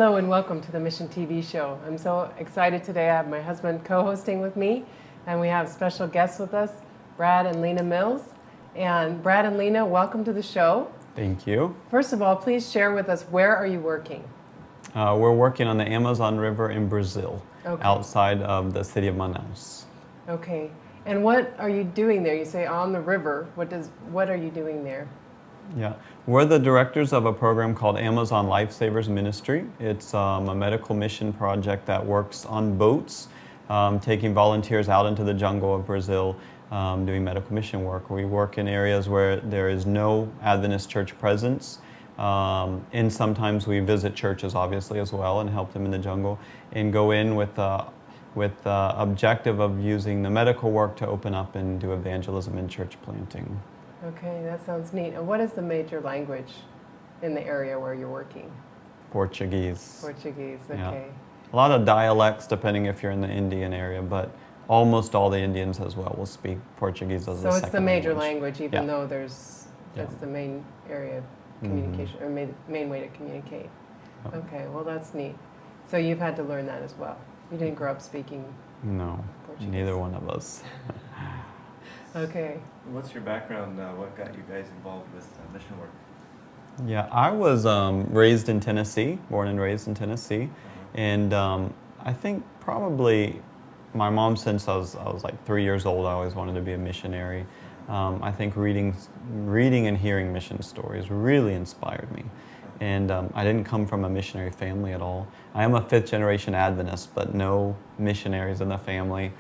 Hello and welcome to the Mission TV show. I'm so excited today. I have my husband co-hosting with me, and we have special guests with us, Brad and Lena Mills. And Brad and Lena, welcome to the show. Thank you. First of all, please share with us, where are you working? We're working on the Amazon River in Brazil, Okay. outside of the city of Manaus. Okay. And what are you doing there? You say on the river. What are you doing there? Yeah, we're the directors of a program called Amazon Lifesavers Ministry. It's a medical mission project that works on boats, taking volunteers out into the jungle of Brazil, doing medical mission work. We work in areas where there is no Adventist church presence, and sometimes we visit churches, obviously, as well, and help them in the jungle, and go in with the objective of using the medical work to open up and do evangelism and church planting. Okay, that sounds neat. And what is the major language in the area where you're working? Portuguese. Portuguese, okay. Yeah. A lot of dialects depending if you're in the Indian area, but almost all the Indians as well will speak Portuguese as a second language. So it's the major language, even Yeah. though that's the main area of communication, or main way to communicate. Oh. Okay, well that's neat. So you've had to learn that as well. You didn't grow up speaking No, Portuguese. neither one of us. Okay. What's your background? What got you guys involved with mission work? Yeah, I was raised in Tennessee, born and raised in Tennessee, and I think probably my mom, since I was like 3 years old, I always wanted to be a missionary. I think reading and hearing mission stories really inspired me. And I didn't come from a missionary family at all. I am a 5th generation Adventist, but no missionaries in the family.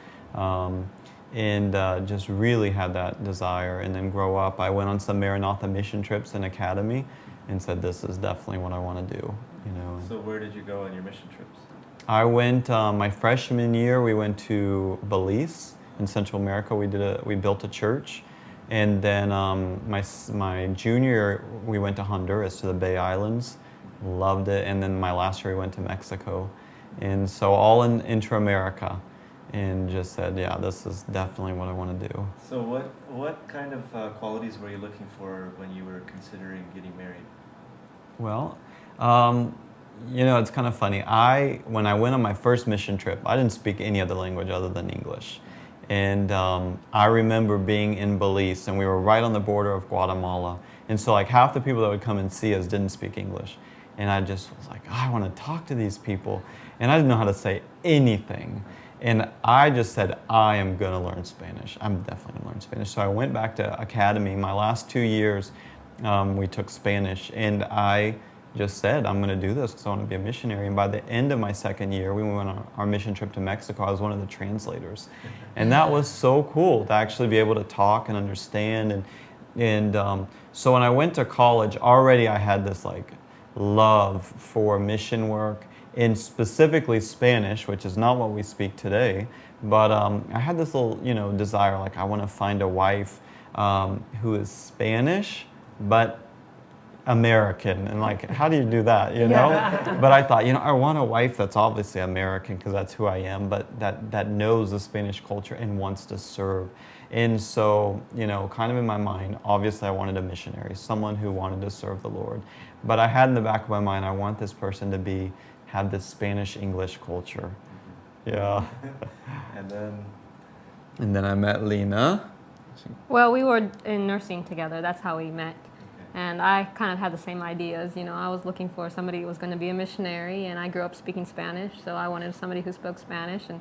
And just really had that desire. And then grow up, I went on some Maranatha mission trips in academy and said, this is definitely what I want to do. You know. So where did you go on your mission trips? I went, my freshman year, we went to Belize in Central America. We built a church. And then my junior year, we went to Honduras, to the Bay Islands. Loved it. And then my last year, we went to Mexico. And so all in Intra-America. And just said, yeah, this is definitely what I want to do. So what kind of qualities were you looking for when you were considering getting married? Well, you know, it's kind of funny. When I went on my first mission trip, I didn't speak any other language other than English. And I remember being in Belize, and we were right on the border of Guatemala. And so like half the people that would come and see us didn't speak English. And I just was like, oh, I want to talk to these people. And I didn't know how to say anything. And I just said, I am going to learn Spanish. I'm definitely going to learn Spanish. So I went back to academy. My last 2 years, we took Spanish. And I just said, I'm going to do this because I want to be a missionary. And by the end of my second year, we went on our mission trip to Mexico. I was one of the translators. And that was so cool to actually be able to talk and understand. And so when I went to college, already I had this like love for mission work, in specifically Spanish, which is not what we speak today, but I had this little, desire, like I want to find a wife who is Spanish, but American, and like, how do you do that, Yeah. But I thought, I want a wife that's obviously American, because that's who I am, but that knows the Spanish culture and wants to serve. And so, kind of in my mind, obviously I wanted a missionary, someone who wanted to serve the Lord. But I had in the back of my mind, I want this person to have this Spanish-English culture. Yeah. And then I met Lena. Well, we were in nursing together. That's how we met. And I kind of had the same ideas. I was looking for somebody who was going to be a missionary, and I grew up speaking Spanish, so I wanted somebody who spoke Spanish. And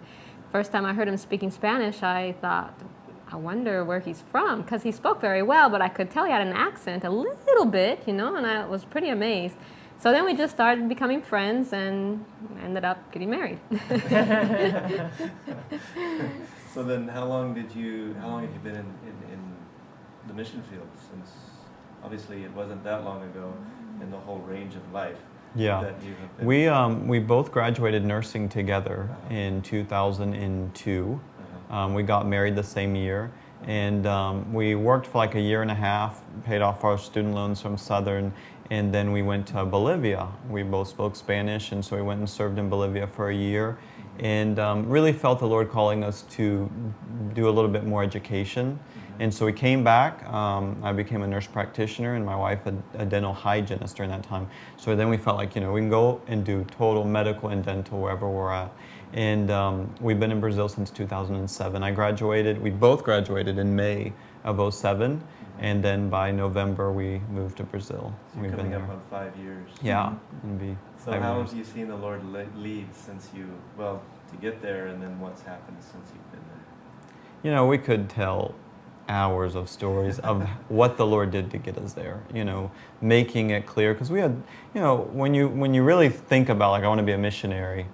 first time I heard him speaking Spanish, I thought, I wonder where he's from, because he spoke very well, but I could tell he had an accent a little bit, and I was pretty amazed. So then we just started becoming friends and ended up getting married. So then how long have you been in the mission field? Since obviously it wasn't that long ago in the whole range of life. Yeah, that you have been. We both graduated nursing together in 2002. We got married the same year, and we worked for like a year and a half, paid off our student loans from Southern, and then we went to Bolivia. We both spoke Spanish, and so we went and served in Bolivia for a year, and really felt the Lord calling us to do a little bit more education. And so we came back. I became a nurse practitioner, and my wife a dental hygienist during that time. So then we felt like, we can go and do total medical and dental wherever we're at. And we've been in Brazil since 2007. We both graduated in May of 2007. And then by November, we moved to Brazil. So you're coming up on 5 years. Yeah. It'll be So 5 how years. have you seen the Lord lead since to get there, and then what's happened since you've been there? We could tell hours of stories of what the Lord did to get us there, making it clear. Because we had, when you really think about, like, I want to be a missionary,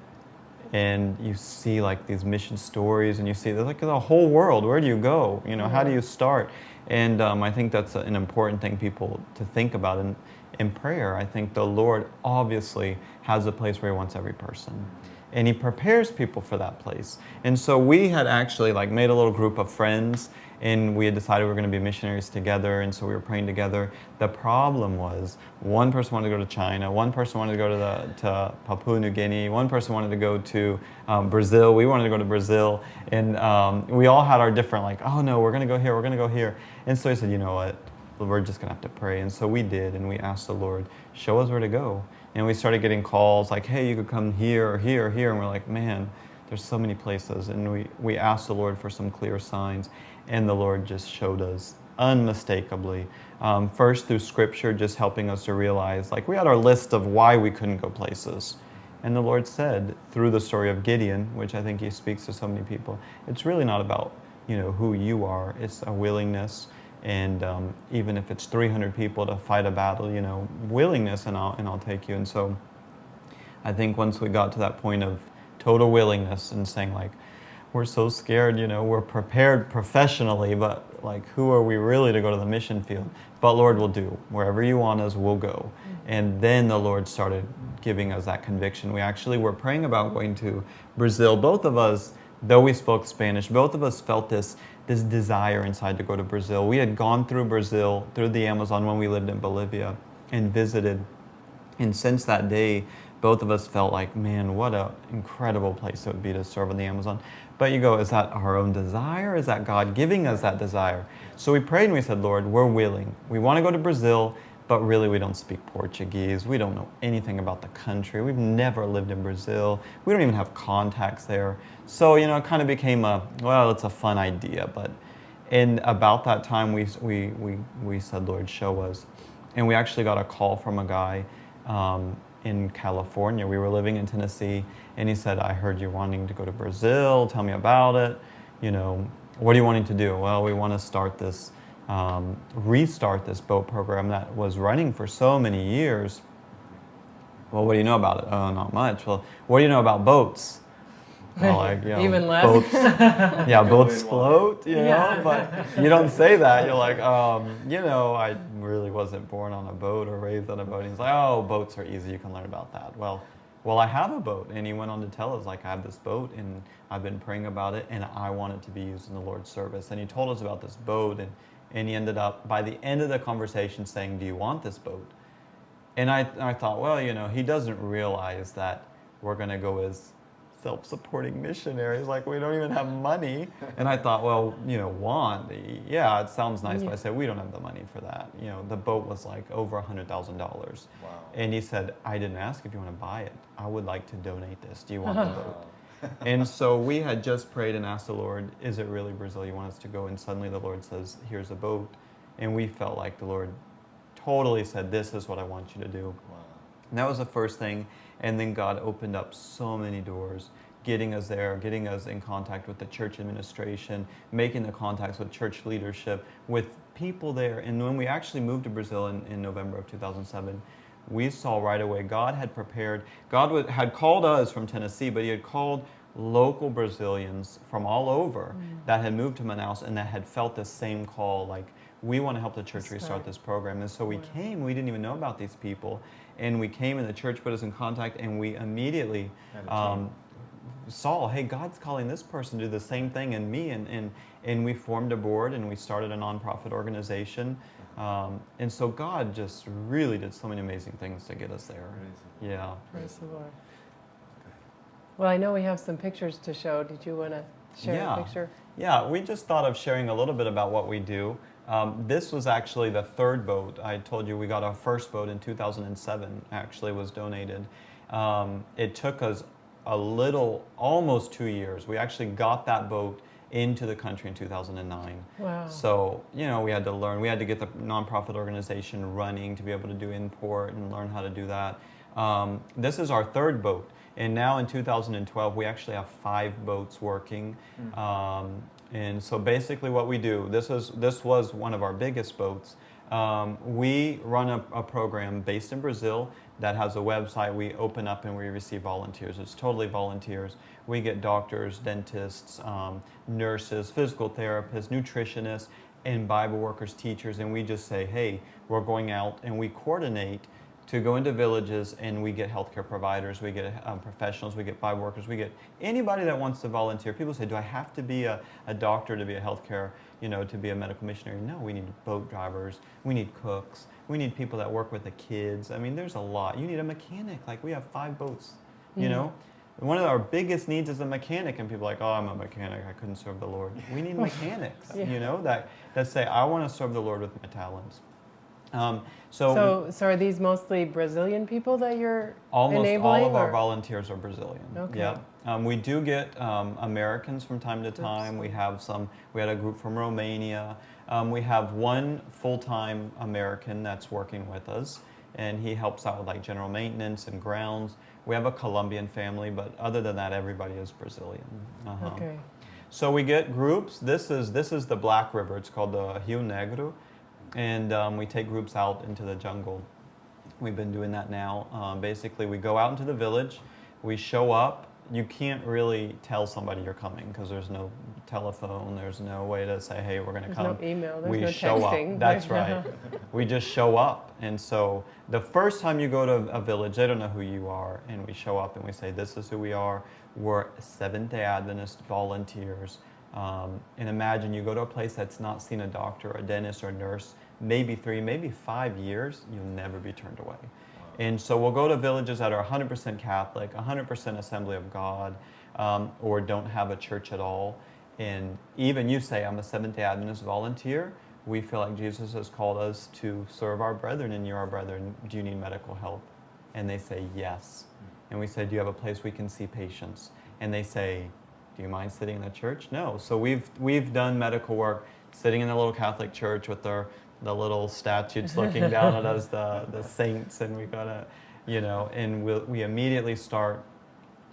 and you see, like, these mission stories, and you see, there's, like, the whole world. Where do you go? How do you start? And I think that's an important thing people to think about in prayer. I think the Lord obviously has a place where He wants every person. And He prepares people for that place. And so we had actually, like, made a little group of friends, and we had decided we were going to be missionaries together, and so we were praying together. The problem was, one person wanted to go to China, one person wanted to go to Papua New Guinea, one person wanted to go to Brazil, we wanted to go to Brazil, and we all had our different, like, oh no, we're going to go here, we're going to go here. And so I said, you know what, we're just going to have to pray. And so we did, and we asked the Lord, show us where to go. And we started getting calls like, hey, you could come here or here or here. And we're like, man, there's so many places. And we asked the Lord for some clear signs. And the Lord just showed us unmistakably. First through Scripture, just helping us to realize, like, we had our list of why we couldn't go places. And the Lord said, through the story of Gideon, which I think He speaks to so many people, it's really not about, who you are. It's a willingness. And even if it's 300 people to fight a battle, willingness, and I'll take you. And so I think once we got to that point of total willingness and saying, like, we're so scared, we're prepared professionally, but, like, who are we really to go to the mission field? But Lord, we'll do. Wherever you want us, we'll go. And then the Lord started giving us that conviction. We actually were praying about going to Brazil. Both of us, though we spoke Spanish, both of us felt this desire inside to go to Brazil. We had gone through Brazil, through the Amazon when we lived in Bolivia and visited. And since that day, both of us felt like, man, what an incredible place it would be to serve in the Amazon. But you go, is that our own desire? Is that God giving us that desire? So we prayed and we said, Lord, we're willing. We want to go to Brazil, but really we don't speak Portuguese. We don't know anything about the country. We've never lived in Brazil. We don't even have contacts there. So, it kind of became it's a fun idea. But in about that time, we said, Lord, show us. And we actually got a call from a guy in California. We were living in Tennessee, and he said, I heard you're wanting to go to Brazil. Tell me about it. What are you wanting to do? Well, we want to start this, restart this boat program that was running for so many years. Well, what do you know about it? Oh, not much. Well, what do you know about boats? Well, like, Even less. Boats, boats float, Yeah. but you don't say that. You're like, I really wasn't born on a boat or raised on a boat. And he's like, oh, boats are easy. You can learn about that. Well, I have a boat. And he went on to tell us, like, I have this boat, and I've been praying about it, and I want it to be used in the Lord's service. And he told us about this boat, and he ended up, by the end of the conversation, saying, do you want this boat? And I thought, well, he doesn't realize that we're going to go as self-supporting missionaries, like, we don't even have money. And I thought, well, yeah, it sounds nice, but I said, we don't have the money for that. The boat was like over $100,000. Wow. And he said, I didn't ask if you want to buy it. I would like to donate this. Do you want the boat? And so we had just prayed and asked the Lord, is it really Brazil you want us to go? And suddenly the Lord says, here's a boat. And we felt like the Lord totally said, this is what I want you to do. Wow. And that was the first thing. And then God opened up so many doors, getting us there, getting us in contact with the church administration, making the contacts with church leadership, with people there. And when we actually moved to Brazil in November of 2007, we saw right away God had prepared. God had called us from Tennessee, but He had called local Brazilians from all over that had moved to Manaus and that had felt the same call, like, we want to help the church restart this program. And so we came, we didn't even know about these people. And we came and the church put us in contact, and we immediately saw, hey, God's calling this person to do the same thing in me. And we formed a board, and we started a nonprofit organization. And so God just really did so many amazing things to get us there. Yeah. Praise the Lord. Well, I know we have some pictures to show. Did you want to share a picture? Yeah, we just thought of sharing a little bit about what we do. This was actually the third boat. I told you we got our first boat in 2007, actually was donated. It took us almost 2 years. We actually got that boat into the country in 2009. Wow. So, we had to learn. We had to get the nonprofit organization running to be able to do import and learn how to do that. This is our third boat. And now in 2012, we actually have 5 boats working. And so basically what we do, this was one of our biggest boats. We run a program based in Brazil that has a website. We open up and we receive volunteers. It's totally volunteers. We get doctors, dentists, nurses, physical therapists, nutritionists, and Bible workers, teachers, and we just say, hey, we're going out, and we coordinate to go into villages, and we get healthcare providers, we get professionals, we get Bible workers, we get anybody that wants to volunteer. People say, do I have to be a doctor to be a healthcare, to be a medical missionary? No, we need boat drivers, we need cooks, we need people that work with the kids. I mean, there's a lot. You need a mechanic. Like, we have 5 boats, you know? One of our biggest needs is a mechanic, and people are like, oh, I'm a mechanic, I couldn't serve the Lord. We need mechanics, that say, I want to serve the Lord with my talents. So are these mostly Brazilian people that you're almost enabling? All of our volunteers are Brazilian. Okay. Yeah. We do get Americans from time to time. We had a group from Romania. We have one full-time American that's working with us, and he helps out with like general maintenance and grounds. We have a Colombian family, but other than that, everybody is Brazilian. Okay. So we get groups. This is the Black River. It's called the Rio Negro. And we take groups out into the jungle. We've been doing that now. Basically, we go out into the village. We show up. You can't really tell somebody you're coming because there's no telephone. There's no way to say, hey, we're going to come. There's no email. There's we no show texting. Up. That's right. We just show up. And so the first time you go to a village, they don't know who you are. And we show up and we say, this is who we are. We're Seventh-day Adventist volunteers. And imagine you go to a place that's not seen a doctor, a dentist, or a nurse, maybe 3, maybe 5 years, you'll never be turned away. Wow. And so we'll go to villages that are 100% Catholic, 100% Assembly of God, or don't have a church at all. And even you say, I'm a Seventh-day Adventist volunteer. We feel like Jesus has called us to serve our brethren, and you're our brethren. Do you need medical help? And they say, yes. And we say, do you have a place we can see patients? And they say, do you mind sitting in the church? No. So we've done medical work sitting in a little Catholic church with the little statues looking down at us, the saints, and we gotta, and we immediately start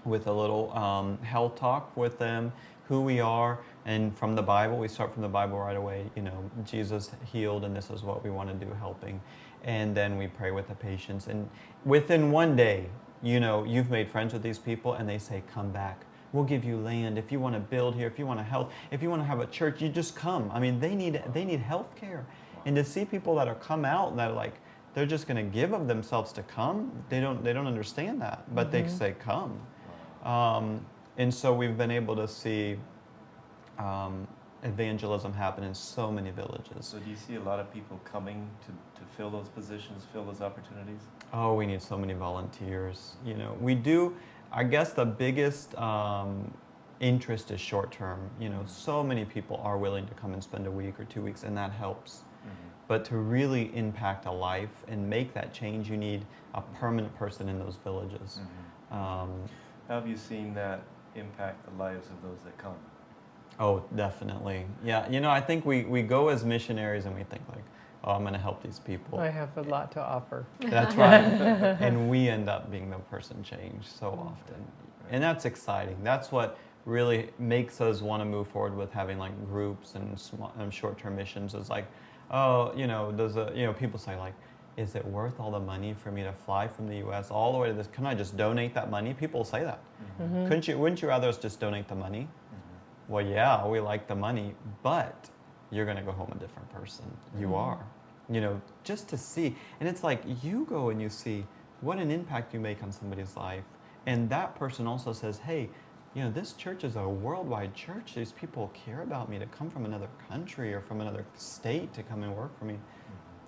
with a little health talk with them, who we are, and from the Bible. We start from the Bible right away. Jesus healed, and this is what we want to do, helping. And then we pray with the patients. And within one day, you've made friends with these people, and they say, come back. We'll give you land. If you want to build here, if you want to help, if you want to have a church, you just come. I mean, they need health care. Wow. And to see people that are come out and that are like, they're just going to give of themselves to come, they don't understand that, but they say come. Wow. And so we've been able to see evangelism happen in so many villages. So do you see a lot of people coming to fill those positions, fill those opportunities? Oh, we need so many volunteers. We do. I guess the biggest interest is short term. So many people are willing to come and spend a week or 2 weeks, and that helps. But to really impact a life and make that change, you need a permanent person in those villages. How have you seen that impact the lives of those that come? Oh, definitely. Yeah, I think we go as missionaries and we think like, oh, I'm going to help these people. I have a lot to offer. That's right. And we end up being the person changed so often. And that's exciting. That's what really makes us want to move forward with having like groups and short-term missions. Is like, oh, people say like, is it worth all the money for me to fly from the U.S. all the way to this? Can I just donate that money? People say that. Wouldn't you rather us just donate the money? Well, yeah, we like the money, but you're going to go home a different person. You are. Just to see. And it's like you go and you see what an impact you make on somebody's life. And that person also says, hey, this church is a worldwide church. These people care about me to come from another country or from another state to come and work for me.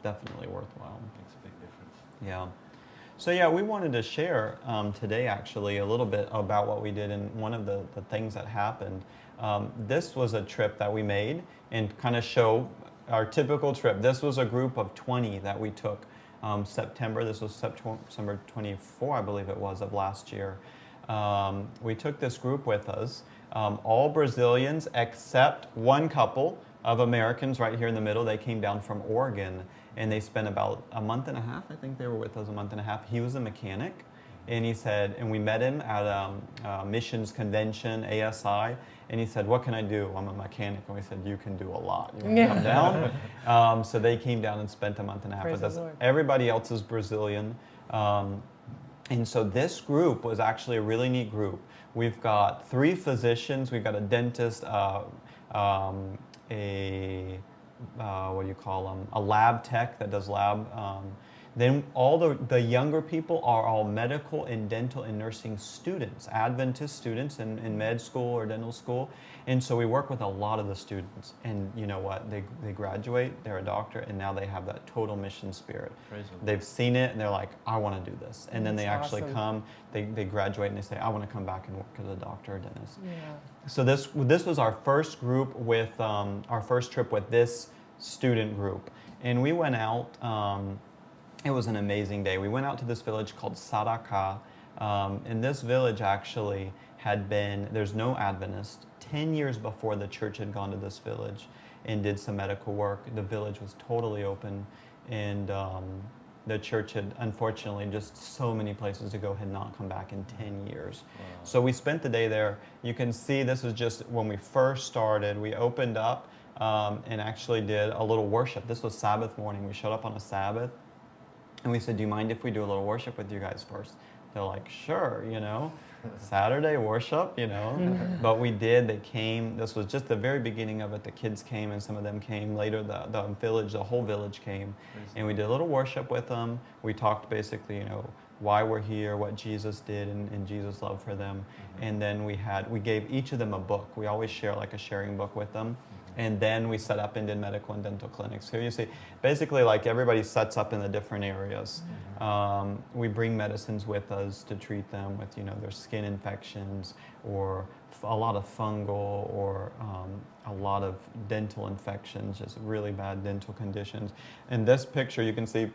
Definitely worthwhile. Makes a big difference. Yeah. So yeah, we wanted to share today actually a little bit about what we did and one of the things that happened. This was a trip that we made and kind of show our typical trip. This was a group of 20 that we took September. This was September 24, I believe it was, of last year. We took this group with us, all Brazilians except one couple of Americans right here in the middle. They came down from Oregon and they spent about a month and a half. I think they were with us a month and a half. He was a mechanic, and he said, and we met him at a missions convention, ASI, and he said, "What can I do? I'm a mechanic." And we said, "You can do a lot. You want to come down?" So they came down and spent a month and a half Praise with us. the Lord. Everybody else is Brazilian. And so this group was actually a really neat group. We've got 3 physicians. We've got a dentist, what do you call them? A lab tech that does lab. Then all the younger people are all medical and dental and nursing students, Adventist students in med school or dental school. And so we work with a lot of the students. And you know what? They graduate, they're a doctor, and now they have that total mission spirit. They've seen it and they're like, I want to do this. And then they That's actually awesome. come, they graduate and they say, I want to come back and work as a doctor or dentist. Yeah. So this was our first group with, our first trip with this student group. And we went out, it was an amazing day. We went out to this village called Saracá. And this village actually had been, there's no Adventist. 10 years before the church had gone to this village and did some medical work. The village was totally open, and the church had, unfortunately, just so many places to go, had not come back in 10 years. Wow. So we spent the day there. You can see this is just when we first started. We opened up and actually did a little worship. This was Sabbath morning. We showed up on a Sabbath. And we said, do you mind if we do a little worship with you guys first? They're like, sure, you know, Saturday worship, you know. But we did, they came. This was just the very beginning of it. The kids came and some of them came. Later, the village, the whole village came. And we did a little worship with them. We talked basically, you know, why we're here, what Jesus did, and Jesus' love for them. And then we gave each of them a book. We always share like a sharing book with them. And then we set up and did medical and dental clinics. Here you see, basically like everybody sets up in the different areas. We bring medicines with us to treat them with, you know, their skin infections or a lot of fungal or a lot of dental infections, just really bad dental conditions. In this picture, you can see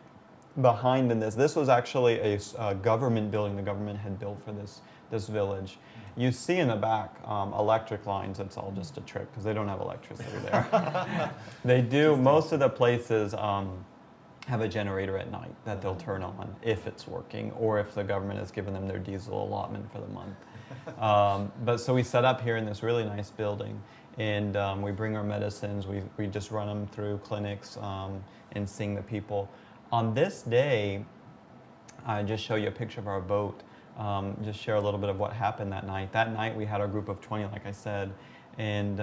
behind in this was actually a government building the government had built for this village. You see in the back electric lines. It's all just a trick because they don't have electricity there. They do. Most of the places have a generator at night that they'll turn on if it's working or if the government has given them their diesel allotment for the month. But so we set up here in this really nice building, and we bring our medicines. We just run them through clinics and sing the people. On this day, I just show you a picture of our boat. Just share a little bit of what happened that night. That night we had our group of 20, like I said, and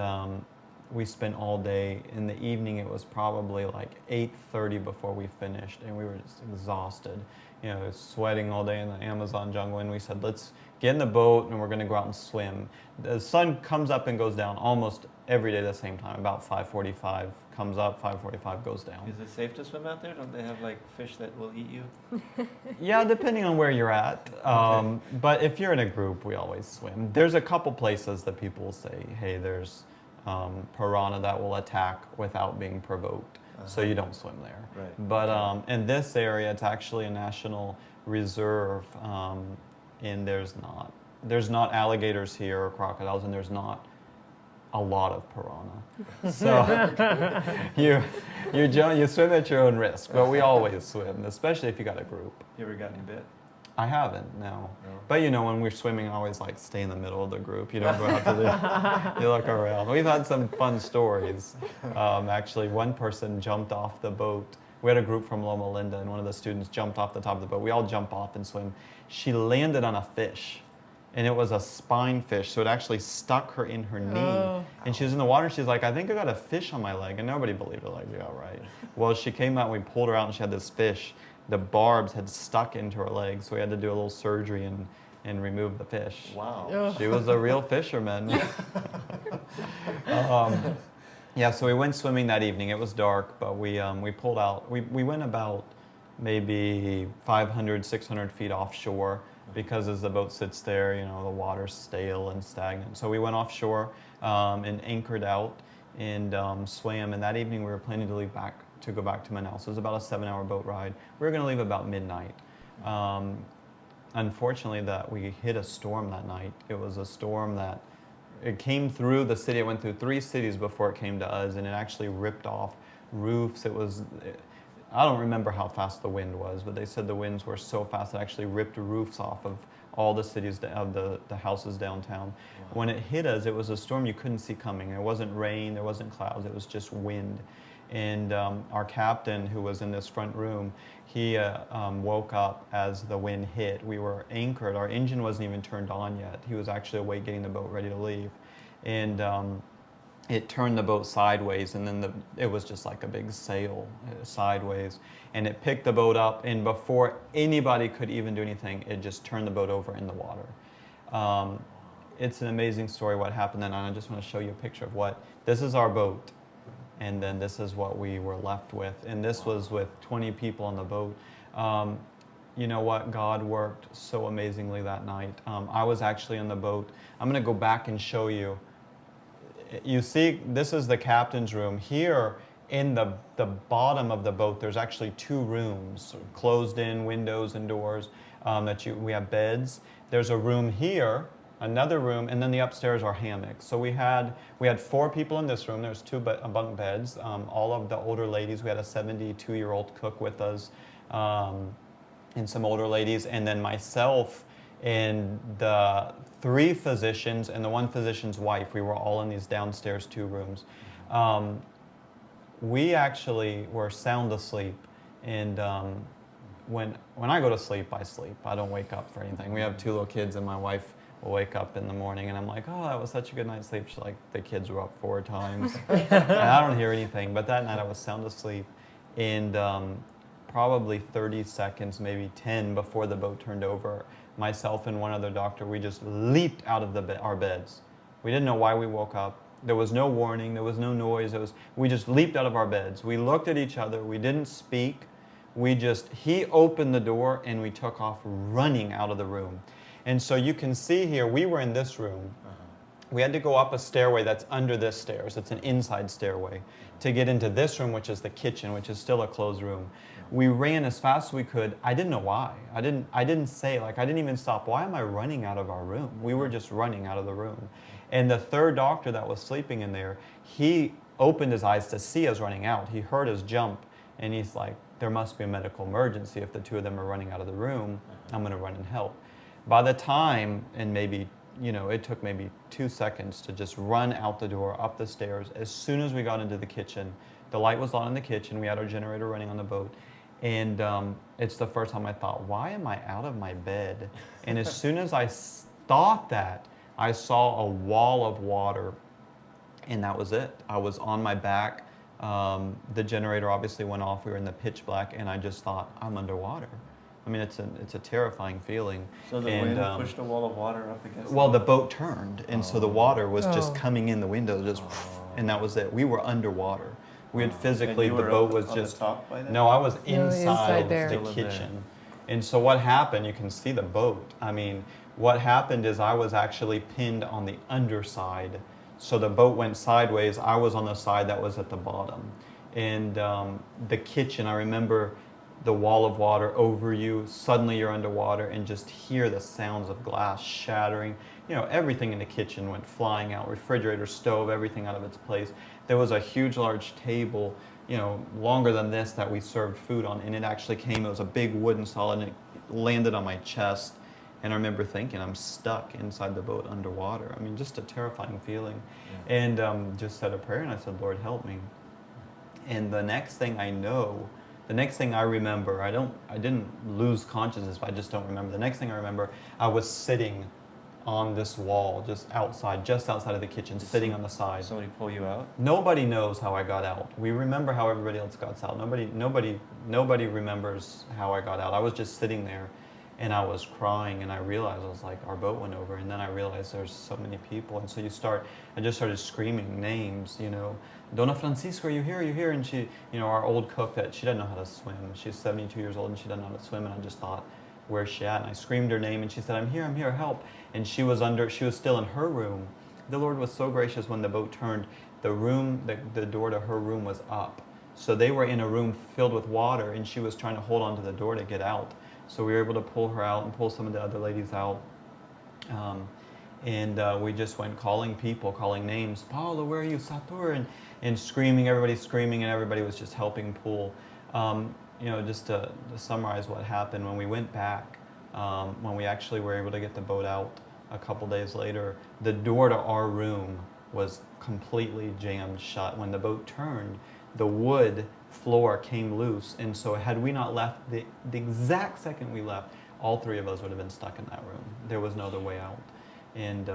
we spent all day. In the evening it was probably like 8:30 before we finished, and we were just exhausted. You know, sweating all day in the Amazon jungle, and we said, let's get in the boat and we're going to go out and swim. The sun comes up and goes down almost every day at the same time. About 5:45 comes up, 5:45 goes down. Is it safe to swim out there? Don't they have like fish that will eat you? Yeah, depending on where you're at. But if you're in a group, we always swim. There's a couple places that people will say, hey, there's piranha that will attack without being provoked. So you don't swim there. Right. But in this area, it's actually a national reserve, and there's not alligators here or crocodiles, and there's not a lot of piranha. So you swim at your own risk, but we always swim, especially if you got a group. You ever gotten bit? I haven't, no. No. But you know, when we're swimming, I always like stay in the middle of the group. You don't go out to the, you look around. We've had some fun stories. Actually, one person jumped off the boat. We had a group from Loma Linda, and one of the students jumped off the top of the boat. We all jump off and swim. She landed on a fish, and it was a spine fish, so it actually stuck her in her knee. And she was in the water, she's like, I think I got a fish on my leg. And nobody believed her, like, yeah, right. Well, she came out, and we pulled her out, and she had this fish. The barbs had stuck into her leg, so we had to do a little surgery and remove the fish. Wow. She was a real fisherman. Yeah, so we went swimming that evening. It was dark, but we pulled out. We went about maybe 500, 600 feet offshore, because as the boat sits there, the water's stale and stagnant. So we went offshore and anchored out and swam. And that evening we were planning to go back to Manaus. So it was about a 7-hour boat ride. We were going to leave about midnight. Unfortunately, that we hit a storm that night. It was a storm that it came through the city. It went through 3 cities before it came to us, and it actually ripped off roofs. I don't remember how fast the wind was, but they said the winds were so fast it actually ripped roofs off of all the cities, of the houses downtown. Wow. When it hit us, it was a storm you couldn't see coming. There wasn't rain, there wasn't clouds, it was just wind. And our captain, who was in this front room, he woke up as the wind hit. We were anchored. Our engine wasn't even turned on yet. He was actually awake getting the boat ready to leave. And it turned the boat sideways, and then it was just like a big sail sideways. And it picked the boat up, and before anybody could even do anything, it just turned the boat over in the water. It's an amazing story what happened then, and I just want to show you a picture of this is our boat. And then this is what we were left with. And this was with 20 people on the boat. You know what? God worked so amazingly that night. I was actually in the boat. I'm going to go back and show you. You see, this is the captain's room. Here in the bottom of the boat, there's actually 2 rooms, closed in windows and doors. We have beds. There's a room here, another room, and then the upstairs are hammocks. So we had 4 people in this room. There's 2 bunk beds. All of the older ladies. We had a 72-year-old cook with us, and some older ladies, and then myself and the 3 physicians and the 1 physician's wife. We were all in these downstairs 2 rooms. We actually were sound asleep, and when I go to sleep, I sleep. I don't wake up for anything. We have 2 little kids, and my wife will wake up in the morning, and I'm like, oh, that was such a good night's sleep. She's like, the kids were up 4 times. And I don't hear anything. But that night I was sound asleep, and probably 30 seconds, maybe 10 before the boat turned over, myself and 1 other doctor, we just leaped out of our beds. We didn't know why we woke up. There was no warning. There was no noise. We just leaped out of our beds. We looked at each other. We didn't speak. He opened the door, and we took off running out of the room. And so you can see here, we were in this room. We had to go up a stairway that's under this stairs. It's an inside stairway to get into this room, which is the kitchen, which is still a closed room. We ran as fast as we could. I didn't know why. I didn't I didn't even stop. Why am I running out of our room? We were just running out of the room. And the 3rd doctor that was sleeping in there, he opened his eyes to see us running out. He heard us jump, and he's like, there must be a medical emergency. If the 2 of them are running out of the room, I'm going to run and help. By the time, and maybe, it took maybe 2 seconds to just run out the door, up the stairs. As soon as we got into the kitchen, the light was on in the kitchen. We had our generator running on the boat. And it's the first time I thought, why am I out of my bed? And as soon as I thought that, I saw a wall of water, and that was it. I was on my back. The generator obviously went off. We were in the pitch black, and I just thought, I'm underwater. I mean, it's a terrifying feeling. So the wind pushed a wall of water up against. Well, the boat turned, and so the water was just coming in the window, and that was it. We were underwater. We had physically, the boat was just. The top by then? No, I was inside there. the kitchen, and so what happened? You can see the boat. I mean, what happened is I was actually pinned on the underside, so the boat went sideways. I was on the side that was at the bottom, and the kitchen. I remember the wall of water over you, suddenly you're underwater, and just hear the sounds of glass shattering. Everything in the kitchen went flying out, refrigerator, stove, everything out of its place. There was a huge, large table, longer than this that we served food on, and it actually came, it was a big wooden solid, and it landed on my chest. And I remember thinking, I'm stuck inside the boat underwater. I mean, just a terrifying feeling. Yeah. And just said a prayer, and I said, Lord, help me. And the next thing I remember, I didn't lose consciousness, but I just don't remember. The next thing I remember, I was sitting on this wall, just outside of the kitchen, sitting on the side. Somebody pull you out? Nobody knows how I got out. We remember how everybody else got out. Nobody remembers how I got out. I was just sitting there, and I was crying, and I realized, I was like, our boat went over, and then I realized there's so many people, and so I just started screaming names, you know, Dona Francisco, are you here, are you here? And she, you know, our old cook, that she doesn't know how to swim. She's 72 years old and she doesn't know how to swim, and I just thought, where's she at? And I screamed her name, and she said, I'm here, help. And she was still in her room. The Lord was so gracious when the boat turned. The door to her room was up. So they were in a room filled with water, and she was trying to hold onto the door to get out. So we were able to pull her out and pull some of the other ladies out. We just went calling people, calling names. Paula, where are you? Satur, and screaming. Everybody's screaming, and everybody was just helping pull. You know, just to summarize what happened, when we went back, when we actually were able to get the boat out a couple days later, the door to our room was completely jammed shut. When the boat turned, the wood floor came loose, and so had we not left, the exact second we left, all three of us would have been stuck in that room. There was no other way out. And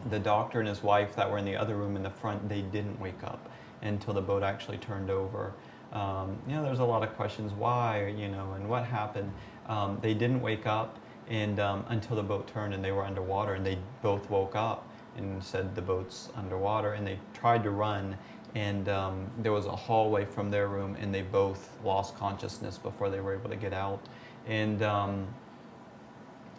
the doctor and his wife that were in the other room in the front, they didn't wake up until the boat actually turned over. You know, there's a lot of questions, why, you know, and what happened. They didn't wake up and until the boat turned and they were underwater, and they both woke up and said the boat's underwater, and they tried to run, and there was a hallway from their room, and they both lost consciousness before they were able to get out. And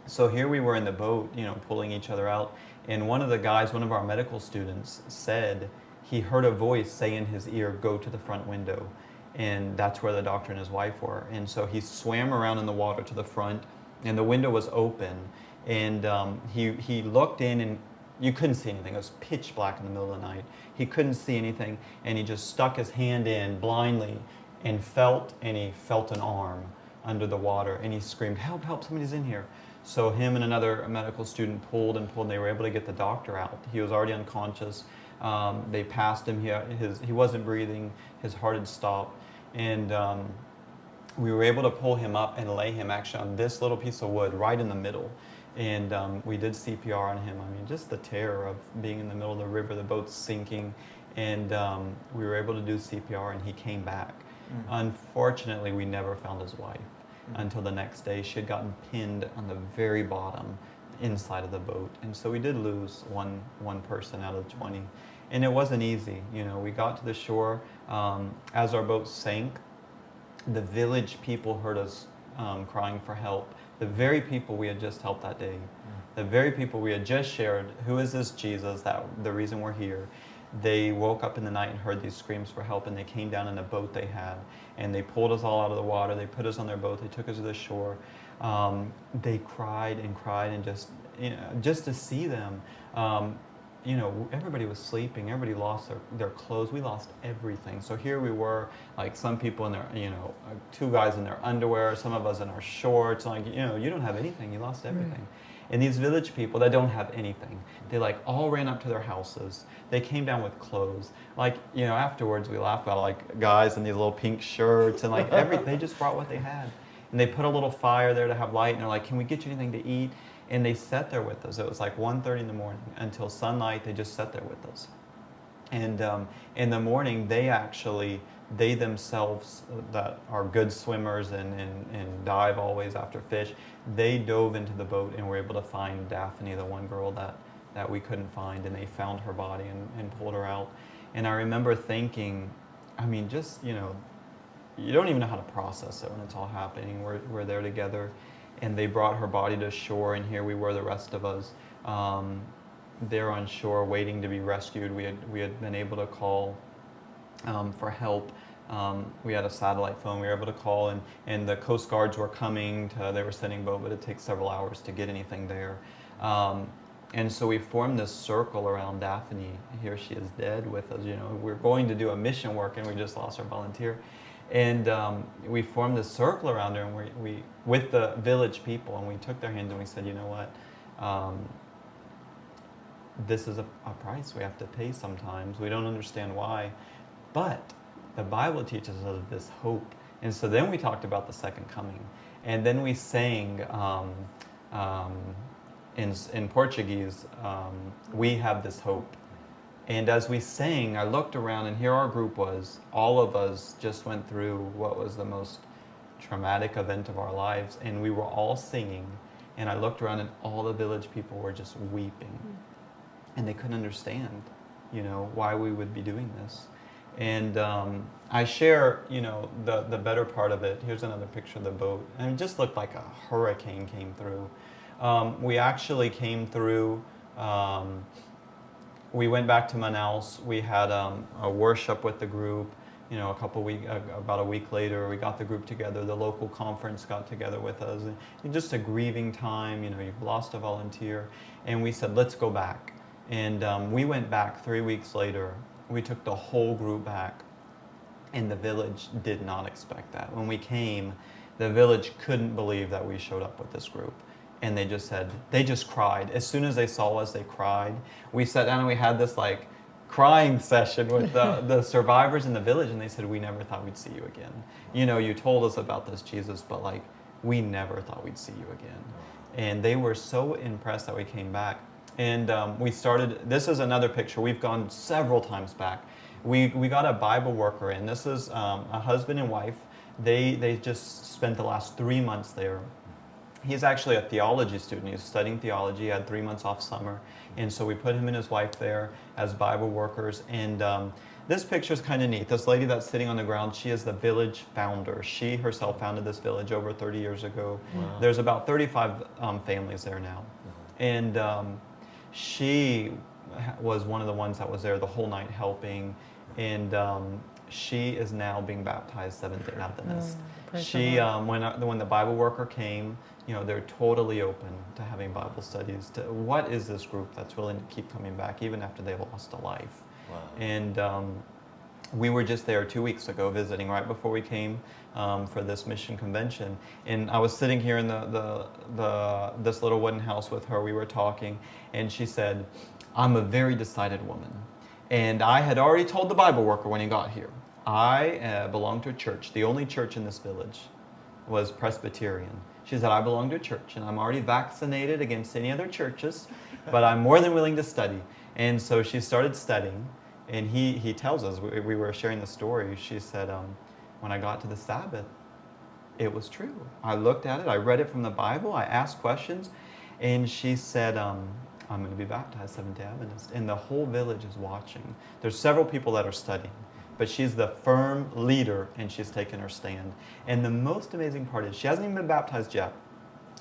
so here we were in the boat, you know, pulling each other out, and one of our medical students said he heard a voice say in his ear, go to the front window. And that's where the doctor and his wife were. And so he swam around in the water to the front, and the window was open. And he looked in, and you couldn't see anything. It was pitch black in the middle of the night. He couldn't see anything, and he just stuck his hand in blindly and he felt an arm under the water, and he screamed, help, help, somebody's in here. So him and another medical student pulled, and they were able to get the doctor out. He was already unconscious. They passed him. He wasn't breathing. His heart had stopped. And we were able to pull him up and lay him actually on this little piece of wood right in the middle. And we did CPR on him. I mean, just the terror of being in the middle of the river, the boat's sinking. And we were able to do CPR, and he came back. Mm-hmm. Unfortunately, we never found his wife until the next day. She had gotten pinned on the very bottom inside of the boat. And so we did lose one person out of 20. And it wasn't easy. You know, we got to the shore. As our boat sank, the village people heard us crying for help. The very people we had just helped that day. The very people we had just shared, who is this Jesus, that the reason we're here. They woke up in the night and heard these screams for help, and they came down in a boat they had, and they pulled us all out of the water. They put us on their boat. They took us to the shore. They cried, and just to see them. You know, everybody was sleeping. Everybody lost their clothes. We lost everything. So here we were, like some people in their, you know, two guys in their underwear, some of us in our shorts. Like, you know, you don't have anything. You lost everything. Right. And these village people that don't have anything, they like all ran up to their houses. They came down with clothes. Like, you know, afterwards we laughed about like guys in these little pink shirts and like they just brought what they had. And they put a little fire there to have light, and they're like, can we get you anything to eat? And they sat there with us. It was like 1:30 in the morning until sunlight. They just sat there with us. And in the morning, they themselves that are good swimmers and dive always after fish, they dove into the boat and were able to find Daphne, the one girl that we couldn't find, and they found her body and pulled her out. And I remember thinking, I mean, just, you know, you don't even know how to process it when it's all happening. We're there together. And they brought her body to shore, and here we were, the rest of us, there on shore waiting to be rescued. We had been able to call for help. We had a satellite phone we were able to call, and the Coast Guards were coming. They were sending boat, but it takes several hours to get anything there. And so we formed this circle around Daphne. Here she is dead with us. You know, we're going to do a mission work, and we just lost our volunteer. And we formed this circle around her, and we with the village people, and we took their hands and we said, you know what, this is a price we have to pay sometimes. We don't understand why, but the Bible teaches us this hope. And so then we talked about the second coming, and then we sang in Portuguese, we have this hope. And as we sang, I looked around, and here our group was. All of us just went through what was the most traumatic event of our lives, and we were all singing, and I looked around and all the village people were just weeping, and they couldn't understand, you know, why we would be doing this. And I share, you know, the better part of it. Here's another picture of the boat, and it just looked like a hurricane came through. We actually came through. We went back to Manaus. We had a worship with the group. You know, about a week later, we got the group together. The local conference got together with us. And just a grieving time. You know, you've lost a volunteer, and we said, let's go back. And we went back 3 weeks later. We took the whole group back, and the village did not expect that. When we came, the village couldn't believe that we showed up with this group. And they just cried. As soon as they saw us, they cried. We sat down and we had this like crying session with the survivors in the village, and they said, we never thought we'd see you again. You know, you told us about this Jesus, but like, we never thought we'd see you again. And they were so impressed that we came back. And we started, this is another picture. We've gone several times back. We got a Bible worker in. This is a husband and wife. They just spent the last 3 months there. He's actually a theology student. He's studying theology. He had 3 months off summer. And so we put him and his wife there as Bible workers. And this picture is kind of neat. This lady that's sitting on the ground, she is the village founder. She herself founded this village over 30 years ago. Wow. There's about 35 families there now. And she was one of the ones that was there the whole night helping. And she is now being baptized Seventh-day Adventist. She, when the Bible worker came, you know, they're totally open to having Bible studies. What is this group that's willing to keep coming back even after they've lost a life? Wow. And we were just there 2 weeks ago visiting right before we came for this mission convention. And I was sitting here in this little wooden house with her. We were talking, and she said, I'm a very decided woman. And I had already told the Bible worker when he got here, I belong to a church. The only church in this village was Presbyterian. She said, I belong to a church, and I'm already vaccinated against any other churches, but I'm more than willing to study. And so she started studying, and he tells us, we were sharing the story, she said, when I got to the Sabbath, it was true. I looked at it, I read it from the Bible, I asked questions, and she said, I'm going to be baptized Seventh-day Adventist. And the whole village is watching. There's several people that are studying, but she's the firm leader, and she's taken her stand. And the most amazing part is she hasn't even been baptized yet.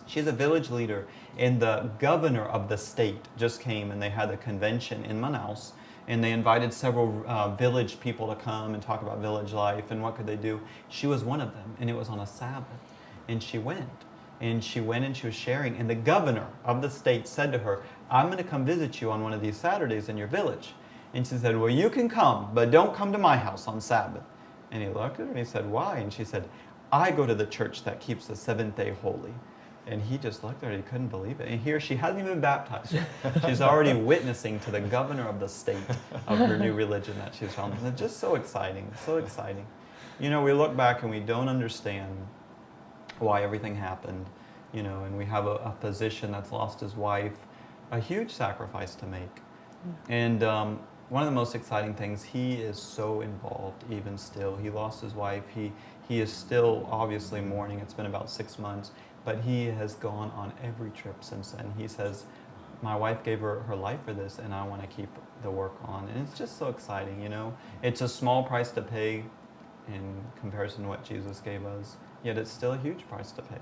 She's a village leader, and the governor of the state just came, and they had a convention in Manaus, and they invited several village people to come and talk about village life and what could they do. She was one of them, and it was on a Sabbath, and she went. And she went and she was sharing, and the governor of the state said to her, I'm going to come visit you on one of these Saturdays in your village. And she said, well, you can come, but don't come to my house on Sabbath. And he looked at her and he said, why? And she said, I go to the church that keeps the seventh day holy. And he just looked at her, he couldn't believe it. And here she hasn't even been baptized. She's already witnessing to the governor of the state of her new religion that she's found. And it's just so exciting, so exciting. You know, we look back and we don't understand why everything happened, you know, and we have a physician that's lost his wife, a huge sacrifice to make. And one of the most exciting things, he is so involved even still. He lost his wife. He is still obviously mourning. It's been about 6 months, but he has gone on every trip since then. He says, my wife gave her life for this, and I want to keep the work on. And it's just so exciting, you know. It's a small price to pay in comparison to what Jesus gave us, yet it's still a huge price to pay.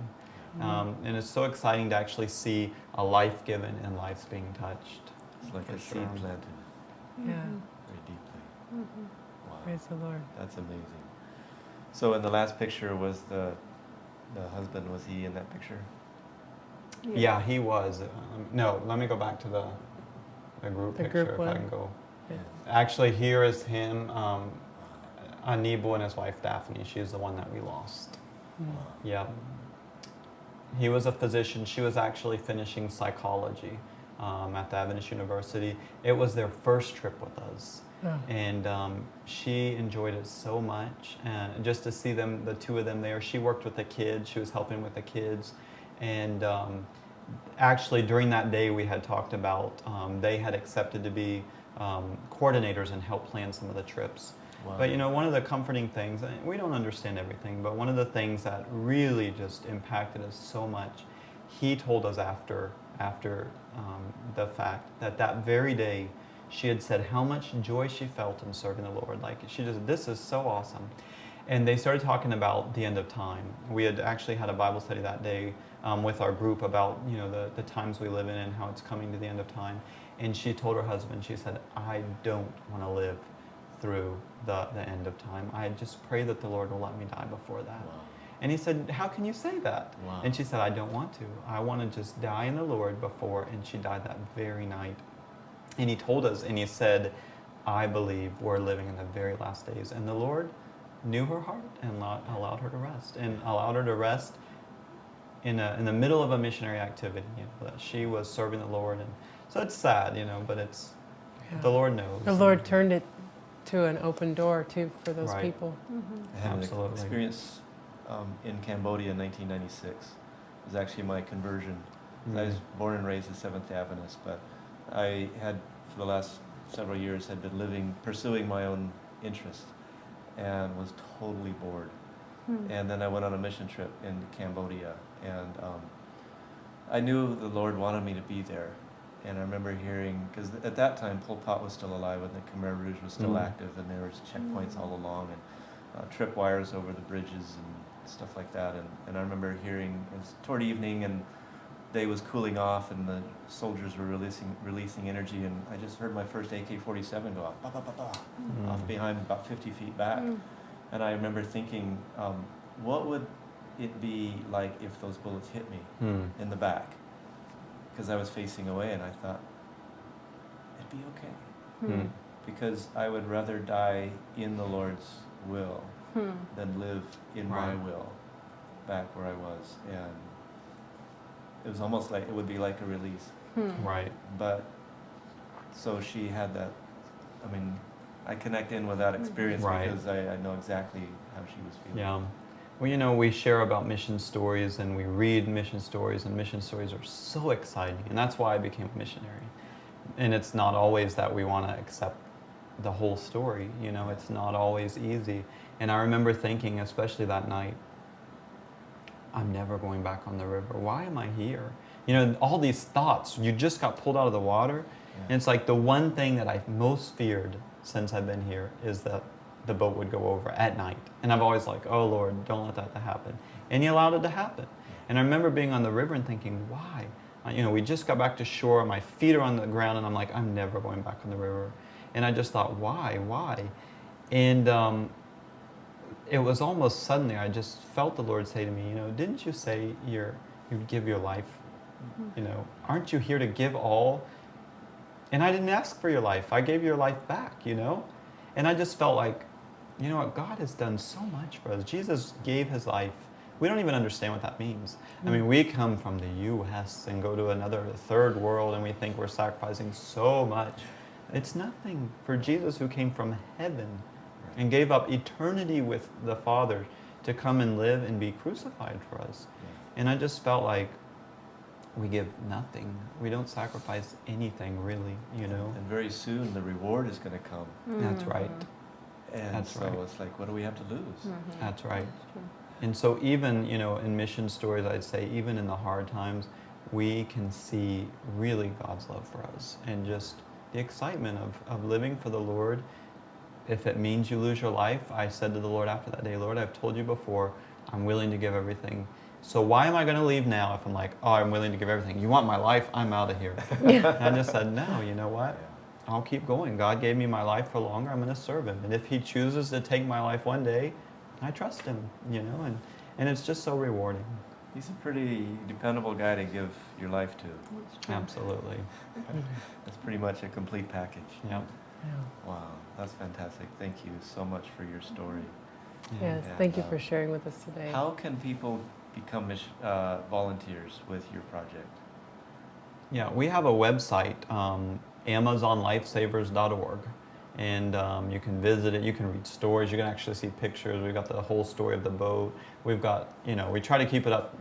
And it's so exciting to actually see a life given and lives being touched. It's like a seed planted. Yeah. Very deeply. Wow. Praise the Lord. That's amazing. So in the last picture was the husband, was he in that picture? Yeah, he was. No, let me go back to the group picture if I can go. Yeah. Actually, here is him, Anibu and his wife Daphne. She's the one that we lost. Yeah. He was a physician. She was actually finishing psychology at the Adventist University. It was their first trip with us. Oh. And she enjoyed it so much. And just to see them, the two of them there, she worked with the kids. She was helping with the kids. And actually during that day we had talked about, they had accepted to be coordinators and help plan some of the trips. Wow. But one of the comforting things, and we don't understand everything, but one of the things that really just impacted us so much, he told us after the fact that very day she had said how much joy she felt in serving the Lord. Like this is so awesome. And they started talking about the end of time. We had actually had a Bible study that day with our group about the times we live in and how it's coming to the end of time. And she told her husband, she said, I don't want to live through the end of time. I just pray that the Lord will let me die before that. Wow. And he said, how can you say that? Wow. And she said, I don't want to. I want to just die in the Lord before. And she died that very night. And he told us, and he said, I believe we're living in the very last days. And the Lord knew her heart and allowed her to rest. And allowed her to rest in the middle of a missionary activity, that she was serving the Lord. And so it's sad, but it's, the Lord knows. The Lord turned it to an open door, too, for those Right. people. I had Absolutely. an experience in Cambodia in 1996. It was actually my conversion. I was born and raised a Seventh-day Adventist, but I had, for the last several years, had been pursuing my own interest, and was totally bored. And then I went on a mission trip in Cambodia, and I knew the Lord wanted me to be there. And I remember hearing, because at that time Pol Pot was still alive and the Khmer Rouge was still active, and there was checkpoints all along, and tripwires over the bridges and stuff like that. And I remember hearing, it was toward evening, and day was cooling off, and the soldiers were releasing energy, and I just heard my first AK-47 go off, bah, bah, bah, bah, off behind about 50 feet back. And I remember thinking, what would it be like if those bullets hit me in the back? Because I was facing away, and I thought, it'd be okay. Because I would rather die in the Lord's will than live in my will back where I was. And it was almost like, it would be like a release. Right. But, so she had that, I mean, I connect in with that experience because I know exactly how she was feeling. Yeah. Well, we share about mission stories, and we read mission stories, and mission stories are so exciting, and that's why I became a missionary. And it's not always that we want to accept the whole story, it's not always easy. And I remember thinking, especially that night, I'm never going back on the river. Why am I here? All these thoughts, you just got pulled out of the water, and it's like the one thing that I've most feared since I've been here is that the boat would go over at night. And I've always like, oh Lord, don't let that happen. And you allowed it to happen. And I remember being on the river and thinking, why? We just got back to shore, my feet are on the ground, and I'm like, I'm never going back on the river. And I just thought, why? And it was almost suddenly, I just felt the Lord say to me, didn't you say you'd give your life? Aren't you here to give all? And I didn't ask for your life. I gave your life back, And I just felt like, what? God has done so much for us. Jesus gave his life. We don't even understand what that means. I mean, we come from the U.S. and go to another third world, and we think we're sacrificing so much. It's nothing for Jesus, who came from heaven and gave up eternity with the Father to come and live and be crucified for us. And I just felt like we give nothing. We don't sacrifice anything, really, And very soon the reward is going to come. That's right. And That's so right. it's like, what do we have to lose? That's right. And so even, in mission stories, I'd say even in the hard times, we can see really God's love for us and just the excitement of living for the Lord. If it means you lose your life, I said to the Lord after that day, Lord, I've told you before, I'm willing to give everything. So why am I going to leave now if I'm like, oh, I'm willing to give everything? You want my life? I'm out of here. And I just said, no, you know what? I'll keep going. God gave me my life for longer. I'm going to serve him. And if he chooses to take my life one day, I trust him, and it's just so rewarding. He's a pretty dependable guy to give your life to. Absolutely. That's pretty much a complete package. Yeah. Wow, that's fantastic. Thank you so much for your story. Yes, And, thank you for sharing with us today. How can people become volunteers with your project? Yeah, we have a website, AmazonLifesavers.org, and you can visit it. You can read stories. You can actually see pictures. We've got the whole story of the boat. We've got, we try to keep it up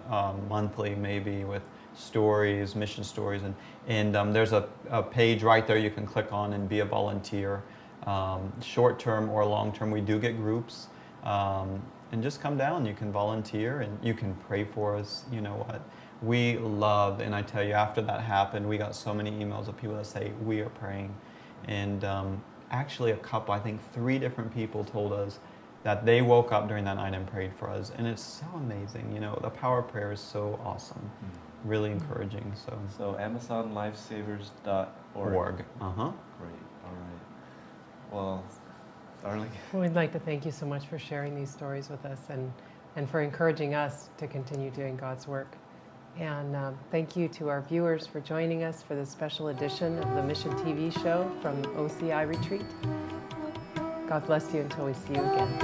monthly, maybe, with stories, mission stories, and there's a page right there you can click on and be a volunteer. short term or long term. We do get groups. And just come down. You can volunteer and you can pray for us. You know what? We love, and I tell you, after that happened, we got so many emails of people that say, we are praying. And actually, a couple, I think 3 different people told us that they woke up during that night and prayed for us. And it's so amazing. You know, the power of prayer is so awesome. Really encouraging. So AmazonLifesavers.org. Great. All right. Well, darling. We'd like to thank you so much for sharing these stories with us and for encouraging us to continue doing God's work. And thank you to our viewers for joining us for this special edition of the Mission TV show from OCI Retreat. God bless you until we see you again.